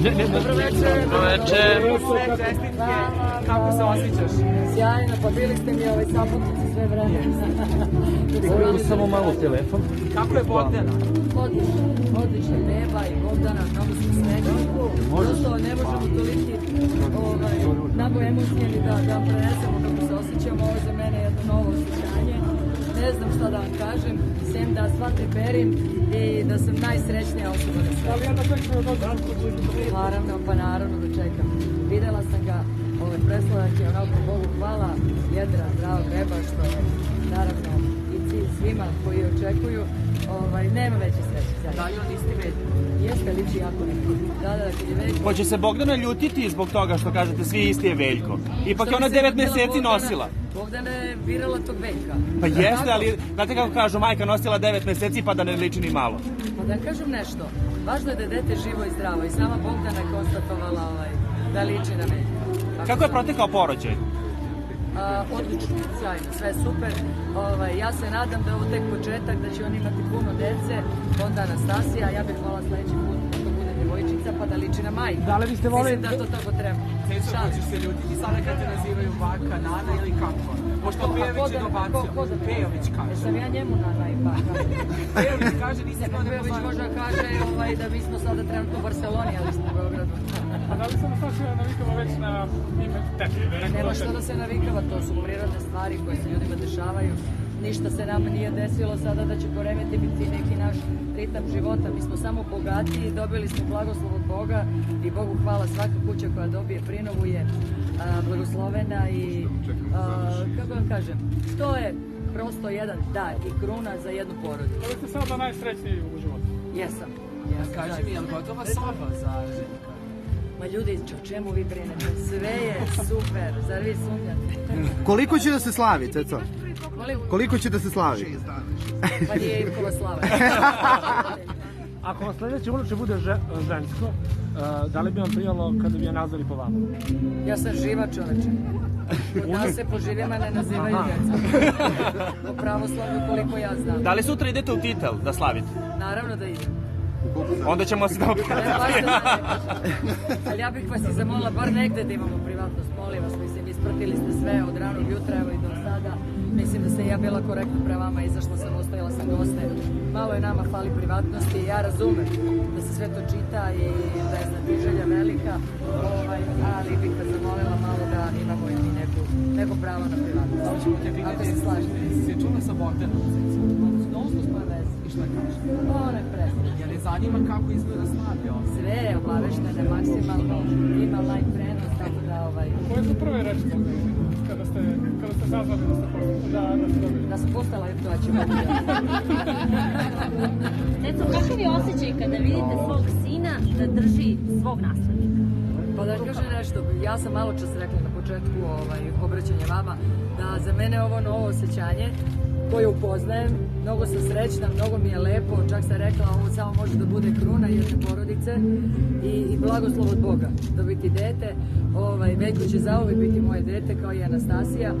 Dobro večer. Dobro večer. Sve čestitke. Kako se osjećaš? Sjajno, pa bili ste mi saputnici sve vreme. Mogu samo malo telefon. Kako je Bogdana? Odlična beba i Bogdana, mnogo smo srećni. Prosto ne možemo toliki nago emocije ni da vam prenesemo kako se osjećamo. Ovo je za mene jedno novo osjećanje. Ne znam šta da vam kažem, sem da sva triperim i da sam najsrećnija osoba na svijetu. Da li jedna čekaj od odnosno? Naravno, pa naravno da čekam. Videla sam ga, presladak je onako Bogu hvala, jedra, zdrava beba, što je naravno i cilj svima koji očekuju. Nema veće sreće. Da li on isti vedi? Jeste, liči jako neko. Da, kad je Veljko. Hoće se Bogdana ljutiti zbog toga što kažete svi isti je Veljko. Ipak je ona 9 meseci nosila. Bogdana je birala tog Veljka. Pa jeste, ali znate kako kažu, majka nosila 9 meseci pa da ne liči ni malo. Pa da kažem nešto, važno je da je dete živo i zdravo i sama Bogdana je konstatovala da liči na Veljka. Kako je protekao porođaj? Odlično, sjajno, sve super. Ja se nadam da je ovo tek početak, da će on imati puno dece, onda Anastasija, ja bih hvala sledeći put da bude devojčica pa da liči na majku. Da li biste volili da to tako treba? Ceco, hoćeš se ljutiti sada kad te nazivaju baka, nana ili kako? Pošto Pejović je dobacio. Pejović kaže. Jesam ja njemu nana i baka. Pejović kaže, nisi to ne Pejović možda kaže da mi smo sada trenutno u Barceloni, ali smo u Beogradu. A da li se Anastasija navikava već na ime tete? Nema što da se navikava, to su prirodne stvari koje se ljudima dešavaju. Ništa se nama nije desilo sada da će poremetiti neki naš ritam života. Mi smo samo bogatiji, dobili smo blagoslov od Boga i Bogu hvala, svaka kuća koja dobije prinovu je blagoslovena i kako vam kažem, to je prosto jedan dar i kruna za jednu porodicu. Da li ste sada najsrećniji u životu? Jesam. Kaži mi, je li gotova soba za Željka? Ma ljudi, o čemu vi brinete? Sve je super, zar vi sumnjate? Koliko će da se slavi, Ceco? Koliko će da se slavi? Pa nije Ivkova slava. Ako vam sledeće unuče bude žensko, da li bi vam prijalo kada bi je nazvali po vama? Ja sam živa čoveče. Kod nas se po živima ne nazivaju djeca. Po pravoslavlju koliko ja znam. Da li sutra idete u Titel da slavite? Naravno da idem. Onda ćemo se dobiti. Ali ja bih vas i zamolila bar negde da imamo privatnost, molim vas, mislim, ispratili ste sve od ranog jutra, evo i do sada. Mislim da ste i ja bila korektna prema vama, izašla sam, ostavila sam goste. Malo je nama fali privatnosti i ja razumem da se sve to čita i da je znatiželja velika, ali bih vas zamolila malo da imamo i mi neko pravo na privatnost. Ako se slažete. Si čula sa Bogdanom? Dosta smo vezi. I šta kažeš? Ona je presna. Je li zanima kako izgleda slavi ovdje? Sve je obaveštene maksimalno, ima live prenos, tako da Koje su prve reči kada ste saznali da ste dobili? Da sam postala i to ćemo. Ceco, kakav je osjećaj kada vidite svog sina da drži svog naslednika? Pa da kažem nešto, ja sam malo čas rekla na početku obraćanja vama, da za mene je ovo novo osjećanje koje upoznajem, mnogo sam srećna, mnogo mi je lepo, čak sam rekla ovo samo može da bude kruna jedne porodice i blagoslov od Boga dobiti dete. Veljko će zauvek biti moje dete kao i Anastasija.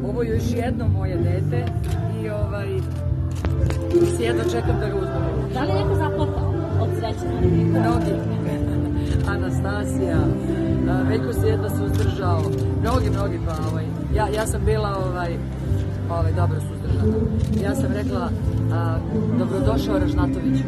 Ovo je još jedno moje dete i jedno čekam da ga uzmem. Da li je neko zaplakao od sreće? Mnogi. Anastasija, Veljko se jedno suzdržao, mnogi pa ja sam bila dobro suzdržana. Ja sam rekla dobrodošao Ražnatoviću.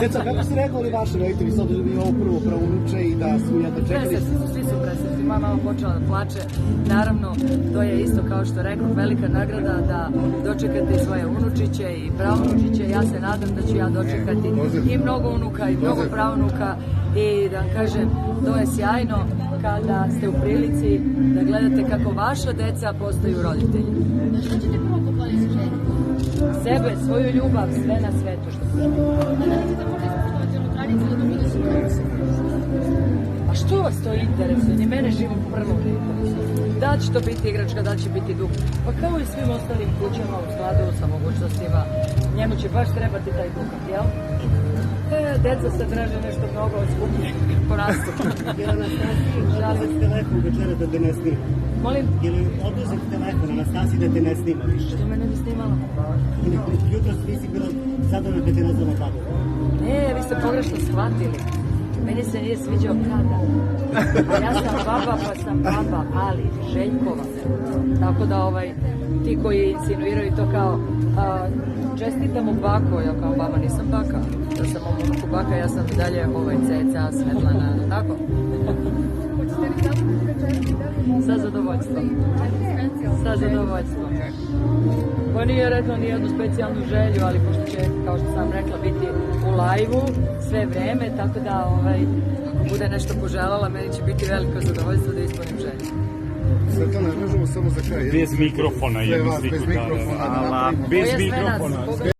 Ceco, kako ste rekli vaši roditelji, s obzirom da je ovo prvo pravunuče i da su jedno čekali? Presretni su, svi su presretni. Moja mama počela da plače. Naravno, to je isto kao što rekao, velika nagrada da dočekate i svoje unučiće i pravunučiće. Ja se nadam da ću ja dočekati i mnogo unuka i mnogo pravunuka i da vam kažem, to je sjajno kada ste u prilici da gledate kako vaša deca postaju roditelji. Što ćete prvo pokloniti ženi? Sebe, svoju ljubav, sve na svetu što se želi. Da li ćete možda ispoštovati onu tradiciju da bude suprotno? A što vas to interesuje? Ni mene živo prvo ne interesuje. Da će to biti igračka, da će biti dug. Pa kao i svim ostalim kućama u skladu sa mogućnostima, njemu će baš trebati taj dukat, jel? Deca se traže nešto mnogo skuplje po rastu. Oduzeti telefon večera da te ne snima. Molim? Ili oduzeti telefon Anastasiji da te ne snima više. Što me ne bi snimala? Jutro nisi bilo zadovoljno da te nazvala babo. Ne, vi ste pogrešno shvatili. Meni se nije sviđao kada. A ja sam baba, pa sam baba, ali Željkova. Tako da ti koji insinuiraju to kao čestitam u bako, ja kao baba nisam baka. Ja sam unuku baka, ja sam dalje ceca, Svetlana, tako? Sa zadovoljstvom. Sa zadovoljstvom. Pa nije rekla ni jednu specijalnu želju, ali pošto će, kao što sam rekla, biti u lajvu sve vreme, tako da ako bude nešto poželjala, meni će biti veliko zadovoljstvo da ispunim želju. Svetlana, možemo samo za kraj. Bez mikrofona, Sve vas, bez mikrofona. Bez To je sve nas. mikrofona.